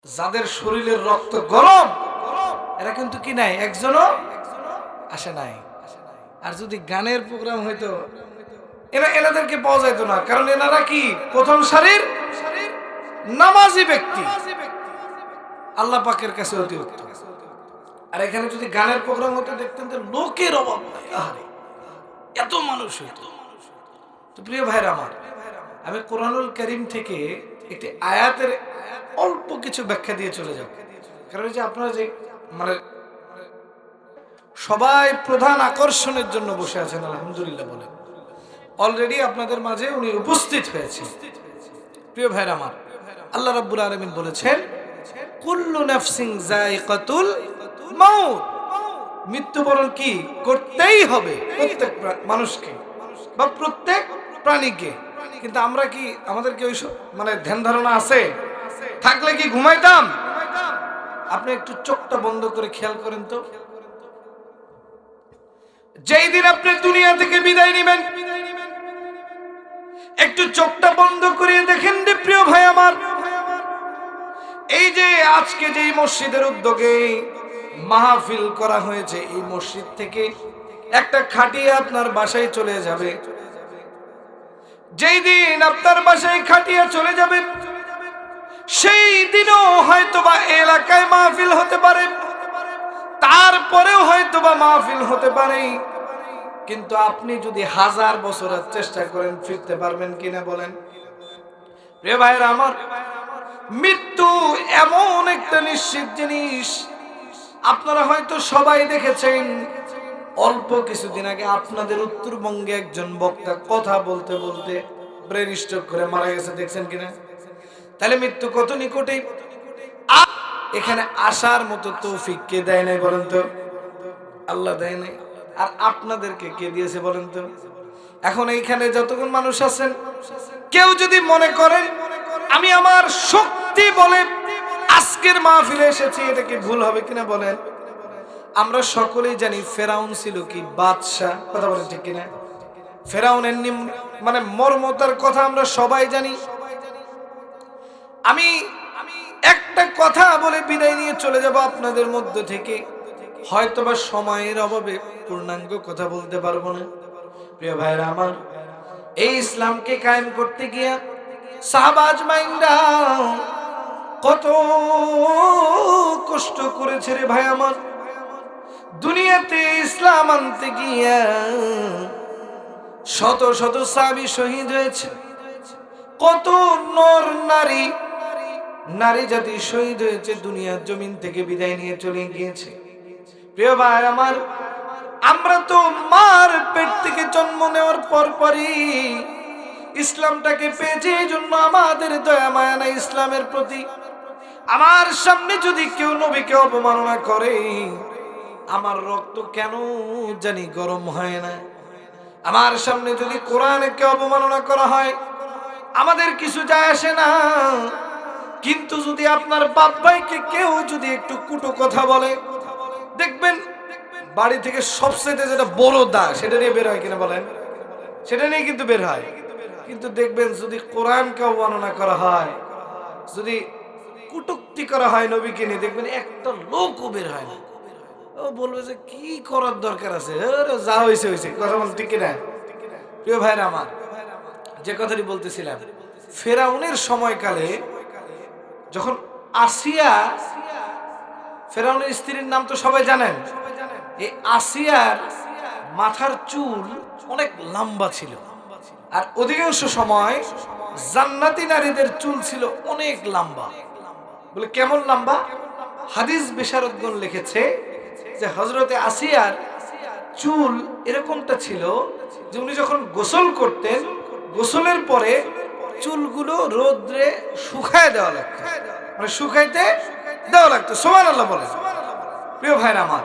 যাদের শরীরের রক্ত গরম এরা কিন্তু কি নাই, একজনও আসে নাই। আর যদি গানের প্রোগ্রাম হইতো এনাদেরকে পাওয়া যাইতো না, কারণ এনারা কি প্রথম সারির নামাজি ব্যক্তি, আল্লাহ পাকের কাছে অতি উত্তম। আর এখানে যদি গানের প্রোগ্রাম হতো দেখতেন যে লোকের অভাব নাই, আহারে এত মানুষ হইতো। তো প্রিয় ভাইরা আমার, আমি কোরআনুল কারীম থেকে একটি আয়াতের অল্প কিছু ব্যাখ্যা দিয়ে চলে যাব। কারণ যে আপনারা যে মানে সবাই প্রধান আকর্ষণের জন্য বসে আছেন, আলহামদুলিল্লাহ বলেন, অলরেডি আপনাদের মাঝে উনি উপস্থিত হয়েছে। প্রিয় ভাইরা আমার, আল্লাহ রাব্বুল আলামিন বলেছেন কুল্লু নাফসিন যায়িকাতুল মাউত, মৃত্যুবরণ কি করতেই হবে প্রত্যেক মানুষকে বা প্রত্যেক প্রাণীকে। কিন্তু আমরা কি, আমাদের কি ওই মানে ধ্যান ধারণা আছে? থাকলে কি ঘুমাইতাম? আপনি একটু চোখটা বন্ধ করে খেয়াল করেন তো, যেই দিন আপনি দুনিয়া থেকে বিদায় নেবেন, একটু চোখটা বন্ধ করে দেখেন রে প্রিয় ভাই আমার, এই যে আজকে যেই মসজিদের উদ্যোগে মাহফিল করা হয়েছে, এই মসজিদ থেকে একটা খাটিয়া আপনার বাসায় চলে যাবে। যেই দিন আপনার বাসায় খাটিয়া চলে যাবে, সেই দিনও হয়তোবা এলাকায় মাহফিল হতে পারে, তারপরেও হয়তোবা মাহফিল হতে পারে। কিন্তু আপনি যদি 1000 বছরের চেষ্টা করেন, ফিরতে পারবেন কিনা বলেন? প্রিয় ভাইরা আমার, মৃত্যু এমন একটা নিশ্চিত জিনিস। আপনারা হয়তো সবাই দেখেছেন, অল্প কিছুদিন আগে আপনাদের উত্তরবঙ্গে একজন বক্তা কথা বলতে বলতে ব্রেন স্ট্রোক করে মারা গেছে, দেখছেন কিনা? তাহলে মৃত্যু কত নিকটে। এখানে আসার মতো তৌফিক কে দেয় নাই বলেন তো? আল্লাহ দেয় নাই। আর আপনাদেরকে কে দিয়েছে বলেন তো? এখন এইখানে যতক্ষণ মানুষ আছেন, কেউ যদি মনে করেন আমি আমার শক্তি বলে আজকের মাহফিলে এসেছি, এটা কি ভুল হবে কিনা বলেন? আমরা সকলেই জানি ফেরাউন ছিল কি বাদশা, কথা বলেন ঠিক কিনা? ফেরাউনের মানে মর্মতার কথা আমরা সবাই জানি। আমি একটা কথা বলে বিদায় নিয়ে চলে যাব আপনাদের মধ্য থেকে, হয়তোবা সময়ের অভাবে পূর্ণাঙ্গ কথা বলতে পারবো না। প্রিয় ভাইরা আমার, এই ইসলামকে কায়েম করতে গিয়া সাহাবা আজমাইনরা কত কষ্ট করেছে রে ভাই আমার। দুনিয়াতে ইসলাম আনতে গিয়া শত শত সাহাবী শহীদ হয়েছে, কত নর নারী জাতি শহীদ হয়েছে, দুনিয়ার জমিন থেকে বিদায় নিয়ে চলে গিয়েছে। প্রিয় ভাই আমার, আমরা তো মার পেট থেকে জন্ম নেওয়ার পরপরই ইসলামটাকে পেয়েছি, এই জন্য আমাদের দয়া মায়া নাই ইসলামের প্রতি। আমার সামনে যদি কেউ নবীকে অপমাননা করে, আমার রক্ত কেন জানি গরম হয় না। আমার সামনে যদি কোরআনকে অপমাননা করা হয়, আমাদের কিছু যায় আসে না। কিন্তু যদি আপনার বাপ ভাইকে কেউ যদি একটু কুটো কথা বলে, দেখবেন বাড়ি থেকে সবচেয়ে যেটা বড় দা, সেটা নিয়ে বের হয় কিনা বলেন? সেটা নিয়ে কিন্তু বের হয়। কিন্তু দেখবেন যদি কোরআনকে অবমাননা করা হয়, যদি কুটুক্তি করা হয় নবীকে নিয়ে, দেখবেন একটা লোকও বের হয় না। ও বলবে যে কি করার দরকার আছে, যা হয়েছে হয়েছে, কথা বল ঠিক কিনা? প্রিয় ভাইরা আমার, যে কথাটি বলতেছিলাম, ফেরাউনের সময়কালে যখন আসিয়া, ফেরাউনের স্ত্রীর নাম তো সবাই জানেন, এই আসিয়ার মাথার চুল অনেক লম্বা ছিল, আর অধিকাংশ সময় জান্নাতি নারীদের চুল ছিল অনেক লম্বা। বলে কেমন লম্বা? হাদিস বিশারদগণ লিখেছে যে হযরতে আসিয়ার চুল এরকমটা ছিল যে উনি যখন গোসল করতেন, গোসলের পরে চুলগুলো রোদ্রে শুকায় দেওয়া লাগতো, মানে শুকাইতে দেওয়া লাগতো। সুবহানাল্লাহ বলে। প্রিয় ভাইরা আমার,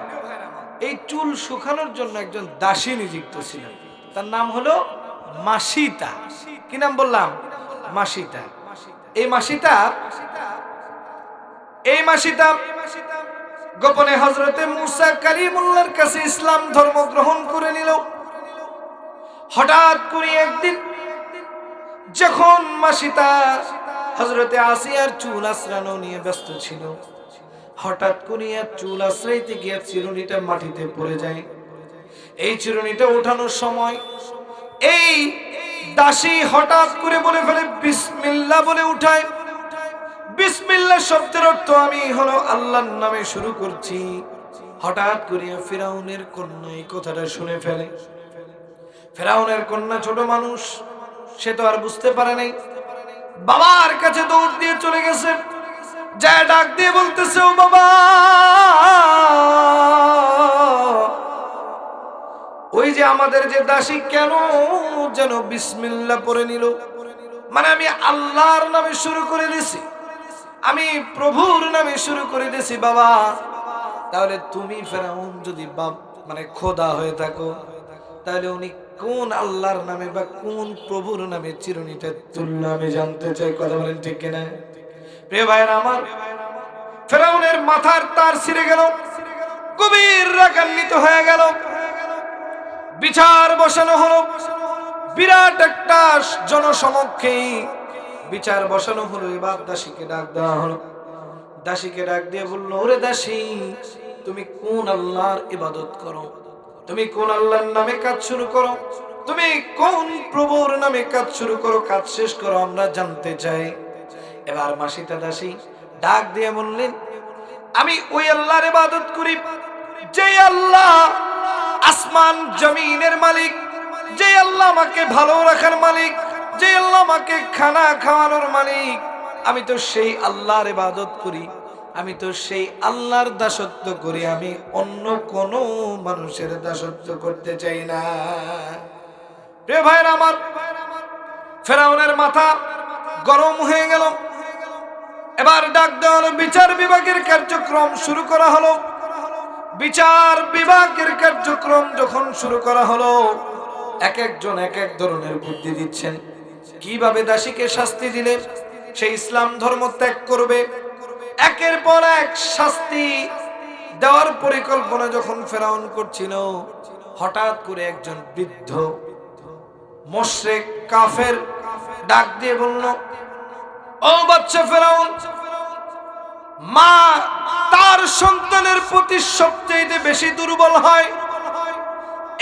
এই চুল শুকানোর জন্য একজন দাসী নিযুক্ত ছিল, তার নাম হলো মাসিতা। কি নাম বললাম? মাসিতা। এই মাসিতা গোপনে হযরতে মুসা কালিমুল্লাহর কাছে ইসলাম ধর্ম গ্রহণ করে নিল। হঠাৎ করে একদিন যখন মাসিতা হযরতে আসিয়ার চুল আঁচড়ানো নিয়ে ব্যস্ত ছিল। হঠাৎ করে চুল আঁচড়াইতে গিয়ে চিরুনিটা মাটিতে পড়ে যায়। এই চিরুনিটা ওঠানোর সময় এই দাসী হঠাৎ করে বলে ফেলে বিসমিল্লাহ বলে উঠায়। বিসমিল্লাহ শব্দের অর্থ আমি হলো আল্লাহর নামে শুরু করছি। হঠাৎ করে ফিরাউনের কন্যা এই কথাটা শুনে ফেলে। ফিরাউনের কন্যা ছোট মানুষ, সে তো আর বুঝতে পারে নাই। বাবার কাছে দৌড় দিয়ে চলে গেছে, যা ডাক দিয়ে বলতেছে, ও বাবা, ওই যে আমাদের যে দাসী কেন যেন বিসমিল্লাহ পড়ে নিল, মানে আমি আল্লাহর নামে শুরু করে দিছি, আমি প্রভুর নামে শুরু করে দিছি বাবা। তাহলে তুমি ফেরাউন যদি বাপ মানে খোদা হয়ে থাকো, তাহলে উনি কোন আল্লাহর নামে বা কোন প্রভুর নামে চিরুনিটা তুললো আমি জানতে চাই। কথা বলেন ঠিক কিনা? প্রিয় ভাইরা আমার, ফেরাউনের মাথার তার ছিঁড়ে গেল, গভীর রাগান্বিত হয়ে গেল। বিচার বসানো হলো, বিরাট একটা জনসমক্ষে বিচার বসানো হলো। এবার দাসীকে ডাক দেওয়া হলো। দাসীকে ডাক দিয়ে বললো, ওরে দাসী, তুমি কোন আল্লাহর ইবাদত করো? তুমি কোন আল্লাহর নামে কাজ শুরু করো? তুমি কোন প্রভুর নামে কাজ শুরু করো? কাজ শেষ করো, আমরা জানতে চাই। এবার মাসিতা দাসী ডাক দিয়ে বললেন, আমি ওই আল্লাহর ইবাদত করি যে আল্লাহ আসমান জমিনের মালিক, যে আল্লাহ আমাকে ভালো রাখার মালিক, যে আল্লাহ আমাকে খানা খাওয়ানোর মালিক। আমি তো সেই আল্লাহর ইবাদত করি, আমি তো সেই আল্লাহর দাসত্ব করি, আমি অন্য কোন মানুষের দাসত্ব করতে চাই না। প্রিয় ভাইরা আমার, ফেরাউনের মাথা গরম হয়ে গেল। এবার ডাক দেওয়া হলো, বিচার বিভাগের কার্যক্রম শুরু করা হলো। বিচার বিভাগের কার্যক্রম যখন শুরু করা হলো, এক একজন এক এক ধরনের বুদ্ধি দিচ্ছেন কিভাবে দাসীকে শাস্তি দিলে সে ইসলাম ধর্ম ত্যাগ করবে। একের পর এক শাস্তি দেওয়ার পরিকল্পনা যখন ফেরাউন করছিল, হঠাৎ করে একজন বৃদ্ধ মুশরিক কাফের ডাক দিয়ে বলল, ও বাচ্চা ফেরাউন, মা তার সন্তানের প্রতি সবচেয়ে বেশি দুর্বল হয়।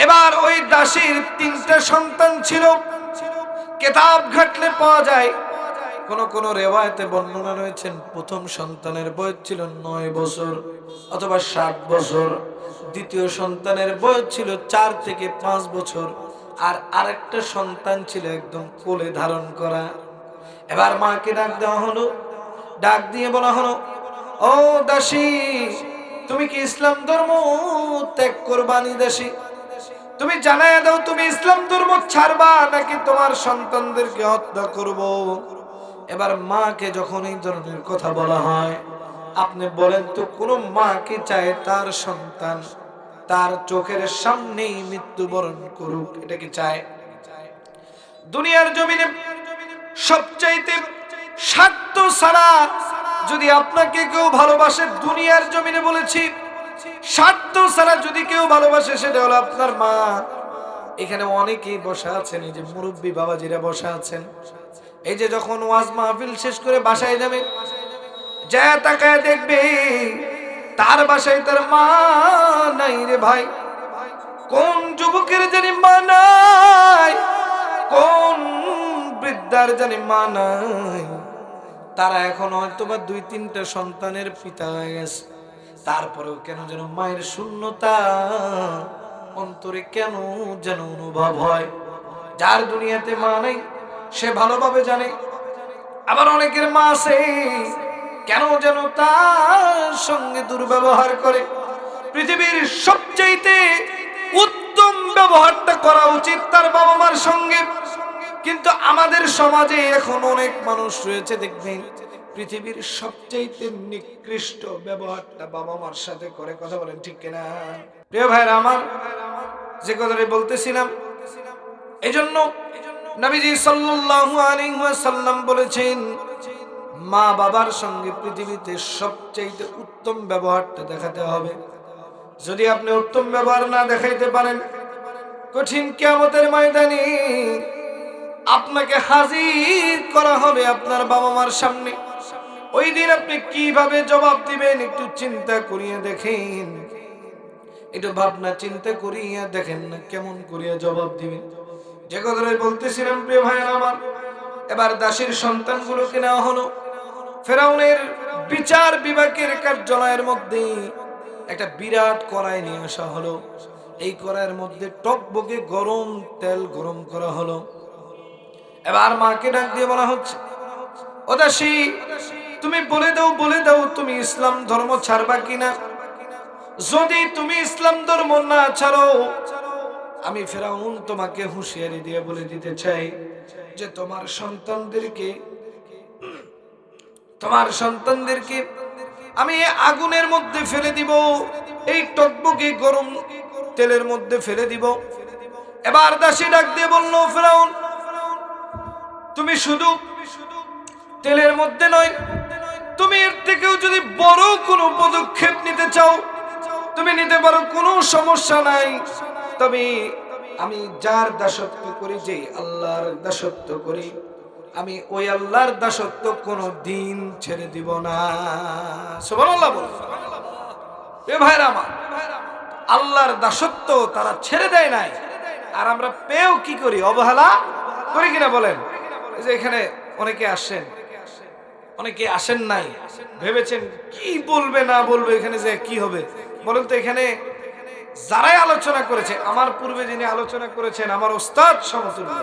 এবার ওই দাসীর 3টা সন্তান ছিল। কিতাব ঘাটলে পাওয়া যায়, কোন কোন রিওয়ায়াতে বর্ণনা রয়েছেন প্রথম সন্তানের বয়স ছিল 9 বছর অথবা 7 বছর, দ্বিতীয় সন্তানের বয়স ছিল 4 থেকে 5 বছর, আর আরেকটা সন্তান ছিল একদম কোলে ধারণ করা। এবার মাকে ডাক দেওয়া হলো, ডাক দিয়ে বলা হলো, ও দাসী, তুমি কি ইসলাম ধর্ম ত্যাগ করবানি? দাসী, তুমি জানায় দাও, তুমি ইসলাম ধর্ম ছাড়বা নাকি তোমার সন্তানদেরকে হত্যা করব? এবার মাকে যখন এই ধরনের কথা বলা হয়, আপনি বলেন তো কোন মা কি চায় তার সন্তান তার চোখের সামনেই মৃত্যুবরণ করুক? এটা কি চায়? দুনিয়ার জমিনে সবচাইতে স্বার্থ ছাড়া যদি আপনাকে কেউ ভালোবাসে, দুনিয়ার জমিনে বলেছি, স্বার্থ ছাড়া যদি কেউ ভালোবাসে, সেটা হলো আপনার মা। এখানে অনেকেই বসা আছেন, এই যে মুরব্বী বাবাজিরা বসা আছেন, এই যে যখন ওয়াজ মাহফিল শেষ করে বাসায় যাবে, যা তাকায় দেখবে তার বাসায় তার মা নাই রে ভাই। কোন যুবকের জানি মা নাই, কোন বৃদ্ধার জানি মা নাই। তারা এখন হয়তো বা 2-3টা সন্তানের পিতা হয়ে গেছে, তারপরেও কেন যেন মায়ের শূন্যতা অন্তরে কেন যেন অনুভব হয়। যার দুনিয়াতে মা নেই সে ভালোভাবে জানে। আবার অনেকের মা আছে, কেন যেন তার সঙ্গে দুর্ব্যবহার করে। পৃথিবীর সবচাইতে উত্তম ব্যবহারটা করা উচিত তার বাবা মার সঙ্গে, কিন্তু আমাদের সমাজে এখন অনেক মানুষ রয়েছে, দেখবেন পৃথিবীর সবচাইতে নিকৃষ্ট ব্যবহারটা বাবা মার সাথে করে। কথা বলেন ঠিক কিনা? প্রিয় ভাইরা আমার, যে কথাটা বলতেছিলাম, এজন্য নবীজি সাল্লাল্লাহু আলাইহি ওয়াসাল্লাম বলেছেন, মা বাবার সঙ্গে পৃথিবীতে সবচাইতে উত্তম ব্যবহারটা দেখাতে হবে। যদি আপনি উত্তম ব্যবহার না দেখাইতে পারেন, কঠিন কিয়ামতের ময়দানে আপনাকে হাজির করা হবে আপনার বাবা মার সামনে। ওই দিন আপনি কিভাবে জবাব দিবেন একটু চিন্তা করিয়া দেখেন, একটু ভাবনা চিন্তা করিয়া দেখেন না কেমন করিয়া জবাব দিবেন। যে কথাটাই বলতেছিলাম প্রিয় ভাই আমার, এবার দাসীর সন্তানগুলোকে নেওয়া হলো ফেরাউনের বিচার বিভাগের কার্যালয়ের মধ্যে। একটা বিরাট কড়াই নিয়ে আসা হলো। এই কড়াইয়ের মধ্যে টকবকে গরম তেল গরম করা হলো। এবার মাকে ডাক দিয়ে বলা হচ্ছে, ও দাসী, তুমি বলে দাও তুমি ইসলাম ধর্ম ছাড়বা কিনা। যদি তুমি ইসলাম ধর্ম না ছাড়ো, আমি ফেরাউন তোমাকে হুঁশিয়ারি দিয়ে বলে দিতে চাই যে তোমার সন্তানদেরকে আমি আগুনের মধ্যে ফেলে দিব, এই টকবকে গরম তেলের মধ্যে ফেলে দিব। এবার দাসী ডাক দিয়ে বলল, ফেরাউন, তুমি শুধু তেলের মধ্যে নয়, তুমি এর থেকেও যদি বড় কোনো পদক্ষেপ নিতে চাও তুমি নিতে পারো, কোনো সমস্যা নাই। তবে আমি যার দাসত্ব করি, যে আল্লাহর দাসত্ব করি, আমি ওই আল্লাহর দাসত্ব কোনো দিন ছেড়ে দিব না। সুবহানাল্লাহ বল। এ ভাইরা আমার, আল্লাহর দাসত্ব তারা ছেড়ে দেয় নাই, আর আমরা পেয়েও কি করি? অবহেলা করি কিনা বলেন? এই যে এখানে অনেকে আসেন নাই, ভেবেছেন কি বলবে না বলবে, এখানে যে কি হবে বলেন তো। এখানে যারাই আলোচনা করেছে, আমার পূর্বে যিনি আলোচনা করেছেন আমার ওস্তাদ সমতুল্য,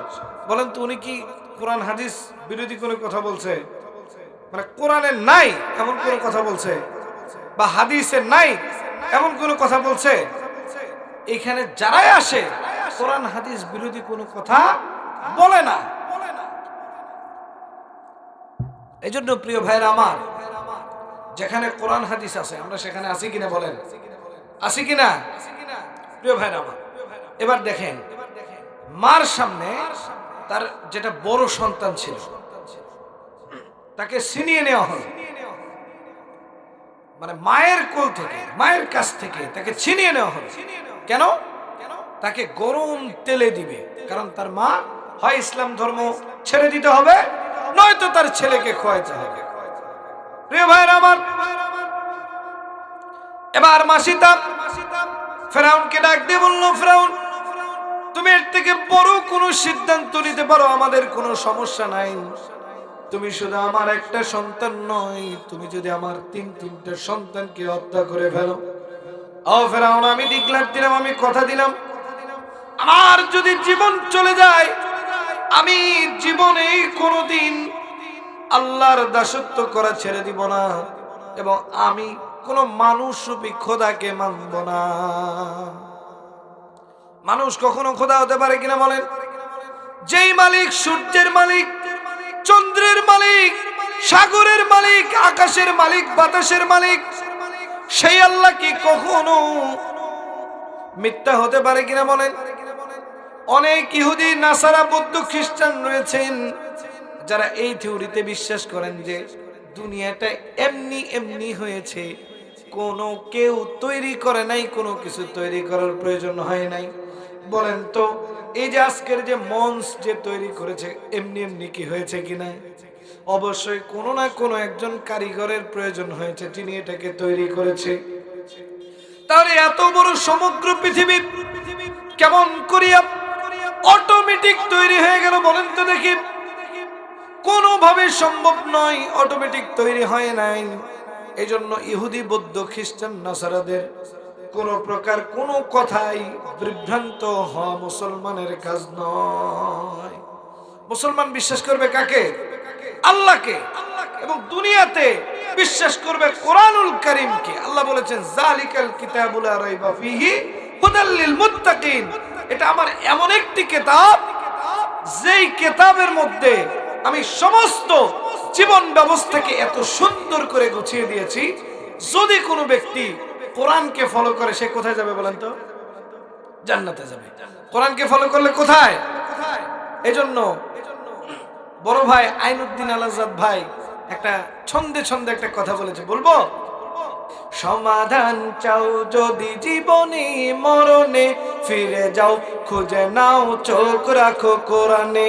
বলেন তো উনি কি কোরআন হাদিস বিরোধী কোনো কথা বলছে? মানে কোরআনে নাই এমন কোনো কথা বলছে, বা হাদিসে নাই এমন কোনো কথা বলছে? এখানে যারাই আসে কোরআন হাদিস বিরোধী কোনো কথা বলে না। এই জন্য প্রিয় ভাইরা আমার, যেখানে কোরআন হাদিস আছে আমরা সেখানে আসি কিনা বলেন? আসি কিনা প্রিয় ভাইরা আমার? এবার দেখেন, মার সামনে তার যেটা বড় সন্তান ছিল তাকে ছিনিয়ে নেওয়া হলো। মানে মায়ের কোল থেকে, মায়ের কাছ থেকে তাকে ছিনিয়ে নেওয়া হলো। কেন? তাকে গরম তেলে দিবে, কারণ তার মা হয় ইসলাম ধর্ম ছেড়ে দিতে হবে, নয়তো তার ছেলেকে খোয়াইতে হবে। প্রিয় ভাইরা আমার, এবার মাসিতা ফেরাউনকে ডাক দিয়ে বলল, ফেরাউন, তুমি এর থেকে বড় কোনো সিদ্ধান্ত নিতে পারো, আমাদের কোনো সমস্যা নাই। তুমি শুধু আমার একটা সন্তান নয়, তুমি যদি আমার তিনটা সন্তানকে হত্যা করে ফেলো, ও ফেরাউন, আমি ডিক্লার দিলাম, আমি কথা দিলাম, আমার যদি জীবন চলে যায়, আমি জীবনে কোনোদিন আল্লাহর দাসত্ব করা ছেড়ে দিব না, এবং আমি কোন মানুষ রূপী খোদাকে মানব না। মানুষ কখনো খোদা হতে পারে কিনা বলেন? যেই মালিক সূর্যের মালিক, চন্দ্রের মালিক, সাগরের মালিক, আকাশের মালিক, বাতাসের মালিক, সেই আল্লাহ কি কখনো মিথ্যা হতে পারে কিনা বলেন? অনেক ইহুদি, নাসারা, বৌদ্ধ, খ্রিস্টান রয়েছেন যারা এই থিওরিতে বিশ্বাস করেন যে দুনিয়াটা এমনি এমনি হয়েছে, কোনো কেউ তৈরি করে নাই, কোনো কিছু তৈরি করার প্রয়োজন হয় নাই। বলেন তো, এই যে আজকের যে মঞ্চ যে তৈরি করেছে, এমনি এমনি কি হয়েছে কিনা? অবশ্যই কোনো না কোনো একজন কারিগরের প্রয়োজন হয়েছে, যিনি এটাকে তৈরি করেছে। তাহলে এত বড় সমগ্র পৃথিবী কেমন করিয়া অটোমেটিক তৈরি হয়ে গেল বলেন তো দেখি? কোনোভাবে সম্ভব নয়, অটোমেটিক তৈরি হয় নাই। এই জন্য ইহুদি, বৌদ্ধ, খ্রিস্টান, নাসারাদের কোন প্রকার কোনো কথাই বিভ্রান্ত হওয়া মুসলমানের কাজ নয়। মুসলমান বিশ্বাস করবে কাকে? আল্লাহকে, এবং দুনিয়াতে বিশ্বাস করবে কোরআনুল কারীমকে। আল্লাহ বলেছেন, যালিকাল কিতাবু লা রাইবা ফীহি হুদাল লিল মুত্তাকিন। এটা আমার এমন একটি কিতাব, যেই কিতাবের মধ্যে আমি সমস্ত জীবন ব্যবস্থাকে এত সুন্দর করে গুছিয়ে দিয়েছি। যদি কোনো ব্যক্তি কোরআনকে ফলো করে, সে কোথায় যাবে বলেন তো? জান্নাতে যাবে। কোরআনকে ফলো করলে কোথায়? এজন্য বড় ভাই আইনুদ্দিন আল আজাদ ভাই একটা ছন্দে ছন্দে একটা কথা বলেছে, বলবো? সমাধান চাও যদি জীবনে মরণে, ফিরে যাও খুঁজে নাও চোখ রাখো কোরআনে।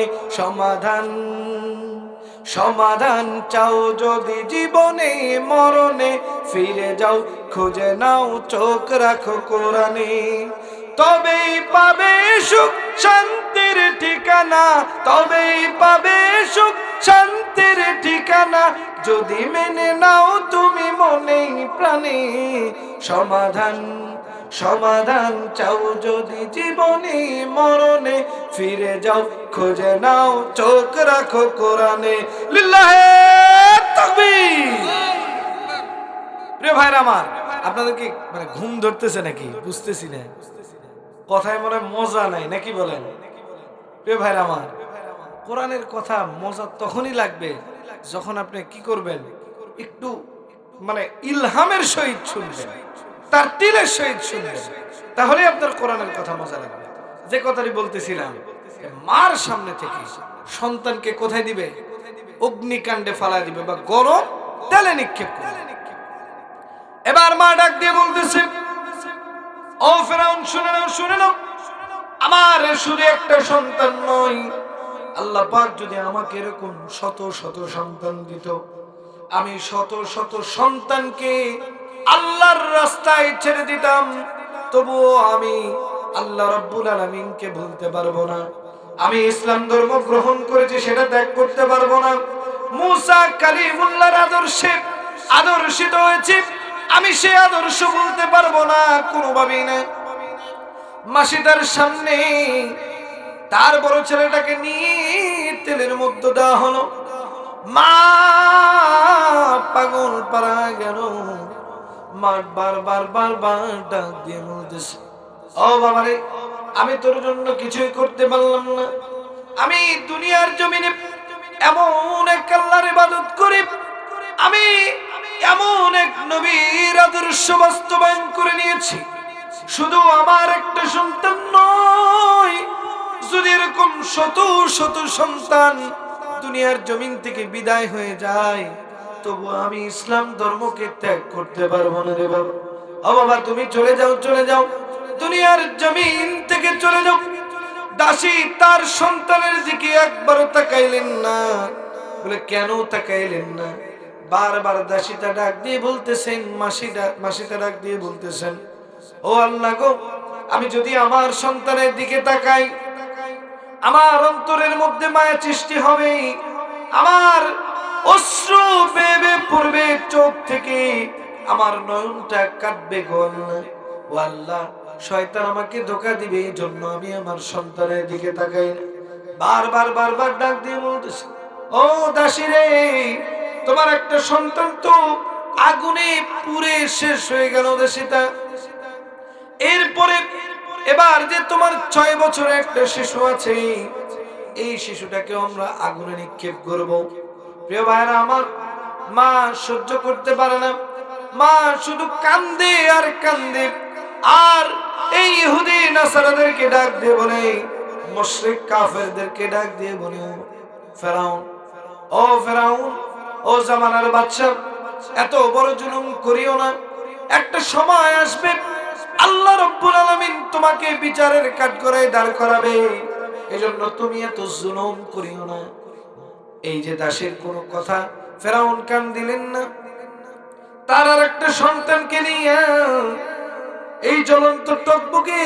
সমাধান চাও যদি জীবনে মরণে, ফিরে যাও খুঁজে নাও চোখ রাখো কোরআনে। তবেই পাবে সুখ শান্তির ঠিকানা, তবেই পাবে সুখ শান্তির ঠিকানা, যদি মেনে নাও তুমি মনে প্রাণে। সমাধান চাও যদি জীবনে মরণে, ফিরে যাও খুঁজে নাও চোখ রাখো কোরআনে। লিল্লাহে তাকবীর। প্রিয় ভাইরা আমার, আপনাদের কি মানে ঘুম ধরতেছে নাকি? বুঝতেছি না, কথায় মনে মজা নাই নাকি বলেন? প্রিয় ভাইরা আমার, কোরআনের কথা মজা তখনই লাগবে যখন আপনি কি করবেন, একটু মানে ইলহামের সহিত শুনবেন, তার তিলের সহিত শুনবেন, তাহলে আপনার কোরআনের কথা মজা লাগবে। যে কথাটি বলতেছিলাম, মার সামনে থেকে সন্তানকে কোথায় দিবে? অগ্নিকাণ্ডে ফালা দিবে বা গরম তেলে নিক্ষেপ করবে। এবার মা ডাক দিয়ে বলতেছে, ও ফেরাউন, শুনে নাও, আমার শুধু একটা সন্তান নয়, আল্লাহ পাক যদি আমাকে এরকম শত শত সন্তান দিত, আমি শত শত সন্তানকে আল্লাহর রাস্তায় ছেড়ে দিতাম, তবুও আমি আল্লাহ রাব্বুল আলামিনকে ভুলতে পারবো না। আমি ইসলাম ধর্ম গ্রহণ করেছি, সেটা ত্যাগ করতে পারবো না। মুসা কালিমুল্লাহর আদর্শে আদর্শিত হয়েছি, আমি সে আদর্শ বলতে পারবো না কোনোভাবেই না। মাসিদার সামনে তার বড় ছেলেটাকে নিয়ে তেলের মধ্যে দেওয়া হলো। মা পাগল পারা গেল। মা বারবার ডাক দিয়ে বলতেছে, ও বাবারে, আমি তোর জন্য কিছুই করতে পারলাম না। আমি দুনিয়ার জমিনে এমন এক আল্লাহর ইবাদত করি, আমি এমন এক নবীর আদর্শ বাস্তবায়ন করে নিয়েছি। শুধু আমার একটা সন্তান নয়, যদি এরকম শত শত সন্তান দুনিয়ার জমিন থেকে বিদায় হয়ে যায়, তবু আমি ইসলাম ধর্মকে ত্যাগ করতে পারবো না রে বাবা। ও বাবা, তুমি চলে যাও, দুনিয়ার জমিন থেকে চলে যাও। দাসী তার সন্তানের দিকে একবারও তাকাইলেন না। বলে, কেন তাকাইলেন না? বারবার দাসীটা ডাক দিয়ে বলতেছেন, মাসিটা ডাক দিয়ে বলতেছেন, ও আল্লাহ গো, আমি যদি আমার সন্তানের দিকে তাকাই, আমার অন্তরের মধ্যে মায়া সৃষ্টি হবে, আমার অশ্রু বেবে পড়বে চোখ থেকে, আমার নয়নটা কাঁদবে গো আল্লাহ। ও আল্লাহ, শয়তান আমাকে ধোঁকা দিবে, এই জন্য আমি আমার সন্তানের দিকে তাকাই না। বারবার ডাক দিয়ে বলতেছে, ও দাসী রে, তোমার একটা সন্তান তো আগুনে পুড়ে শেষ হয়ে গেল দাসীটা। এরপরে এবার যে তোমার 6 বছরের একটা শিশু আছে, এই শিশুটাকে আমরা আগুনে নিক্ষেপ করব। প্রিয় ভাইরা আমার, মা সহ্য করতে পারে না। মা শুধু কান্দে আর কান্দে। আর এই ইহুদি নাসারাদেরকে ডাক দিয়ে বলে, মুশরিক কাফেরদেরকে ডাক দিয়ে বলে, ফেরাউন, ও জামানার বাদশা, এত বড় জুলুম করিও না। একটা সময় আসবে আল্লাহ রাব্বুল আলামিন তোমাকে বিচারের কাঠগড়ায় দাঁড় করাবে, এজন্য তুমি এত জুলুম করিও না। এই যে দাসের কোনো কথা ফেরাউন কান দিলেন না। তার আর একটা সন্তানকে নিয়ে এই জ্বলন্ত টকবকে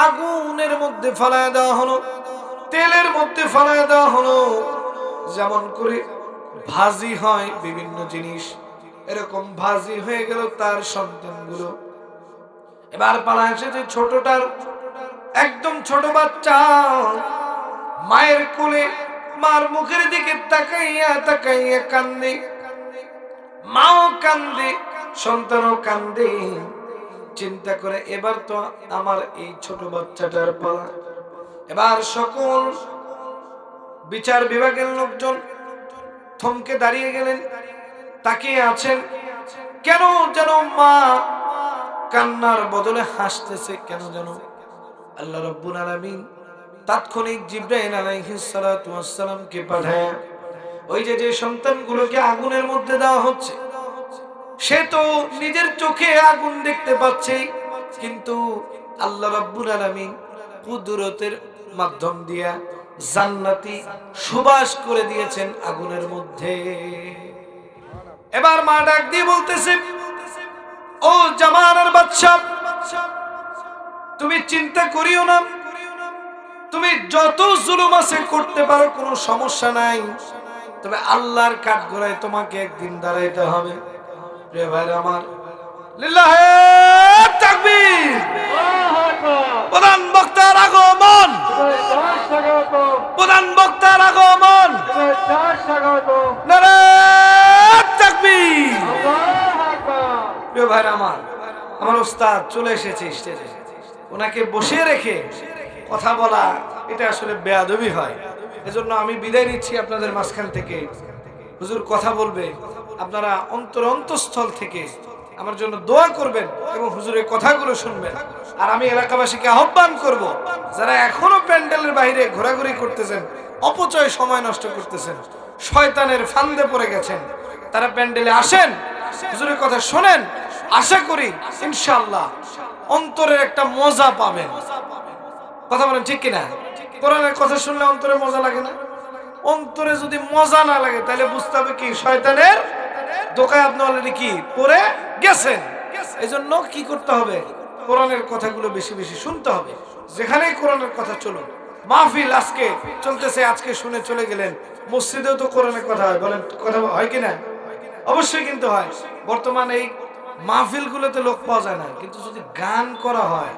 আগুনের মধ্যে ফালায় দেওয়া হলো, তেলের মধ্যে ফালায় দেওয়া হলো। যেমন করে ভাজি হয় বিভিন্ন জিনিস, এরকম ভাজি হয়ে গেল তার সন্তানগুলো। এবার পালা এসেছে ছোটটার, একদম ছোট বাচ্চা, মায়ের কোলে, মার মুখের দিকে তাকাইয়া কান্দে। মাও কান্দে, সন্তানও কান্দে। চিন্তা করে, এবার তো আমার এই ছোট বাচ্চাটার পালা। এবার সকল বিচার বিভাগের লোকজন থমকে দাঁড়িয়ে গেলেন, তাকিয়ে আছেন। কেন যেন মা কান্নার বদলে হাসতেছে, কেন যেন। আল্লাহ রাব্বুল আলামিন তাৎক্ষণিক জিবরাইল আলাইহিস সালাতু ওয়াস সালামকে পাঠায় ওই যে সন্তানগুলোকে আগুনের মধ্যে দেওয়া হচ্ছে, সে তো নিজের চোখে আগুন দেখতে পাচ্ছে, কিন্তু আল্লাহ রাব্বুল আলামিন কুদরতের মাধ্যম দিয়া জান্নাতি সুবাস করে দিয়েছেন আগুনের মধ্যে। এবার মা ডাক দিয়ে বলতেছে, ও জামানার বাদশা, তুমি চিন্তা করিও না, তুমি যত জুলুম আছে করতে পারো, কোনো সমস্যা নাই, তবে আল্লাহর কাঠগড়ায় তোমাকে একদিন দাঁড়াইতে হবে। প্রিয় ভাইরা আমার, লিল্লাহে তাকবীর, প্রধান বক্তার আগমন, প্রধান বক্তার আগমন, নারায়ে তাকবীর। প্রিয় ভাইরা আমার, আমার ওস্তাদ চলে এসেছে স্টেজে, ওনাকে বসিয়ে রেখে কথা বলা এটা আসলে বেয়াদবি হয়। এজন্য আমি বিদায় নিচ্ছি আপনাদের মাঝখান থেকে। হুজুর কথা বলবে, আপনারা অন্তঃস্থল থেকে আমার জন্য দোয়া করবেন এবং হুজুরের কথাগুলো শুনবেন। আর আমি এলাকাবাসীকে আহ্বান করব, যারা এখনো প্যান্ডেলের বাইরে ঘোরাঘুরি করতেছেন, অপচয় সময় নষ্ট করতেছেন, শয়তানের ফান্দে পড়ে গেছেন, তারা প্যান্ডেলে আসেন, হুজুরের কথা শোনেন। আশা করি ইনশাআল্লাহ অন্তরের একটা মজা পাবেন। কথা বলেন ঠিক কিনা? কোরআনের কথা শুনলে অন্তরে মজা লাগে না? অন্তরে যদি মজা না লাগে তাহলে বুঝতে হবে কি শয়তানের দোকায় আপনি অলরেডি কি পড়ে গেছেন। এজন্য কি করতে হবে? কোরআনের কথাগুলো বেশি বেশি শুনতে হবে। যেখানেই কোরআনের কথা চলুন, মাহফিল আজকে চলতেছে, আজকে শুনে চলে গেলেন, মসজিদেও তো কোরআনের কথা হয়, বলেন কথা হয় কিনা? অবশ্যই কিন্তু হয়। বর্তমানে এই মাহফিলগুলোতে লোক পাওয়া যায় না, কিন্তু যদি গান করা হয়,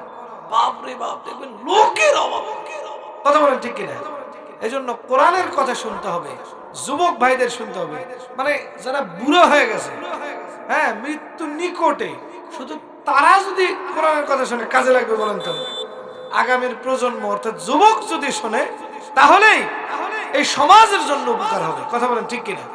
বাপরে বাপ, দেখবেন লোকের অভাব। কথা বলেন ঠিক কিনা? এই জন্য কোরআনের কথা শুনতে হবে, যুবক ভাইদের শুনতে হবে, মানে যারা বুড়ো হয়ে গেছে, হ্যাঁ মৃত্যু নিকটে, শুধু তারা যদি কোরআনের কথা শুনে কাজে লাগবে। বলেন তো, আগামীর প্রজন্ম অর্থাৎ যুবক যদি শোনে, তাহলেই এই সমাজের জন্য উপকার হবে। কথা বলেন ঠিক কিনা?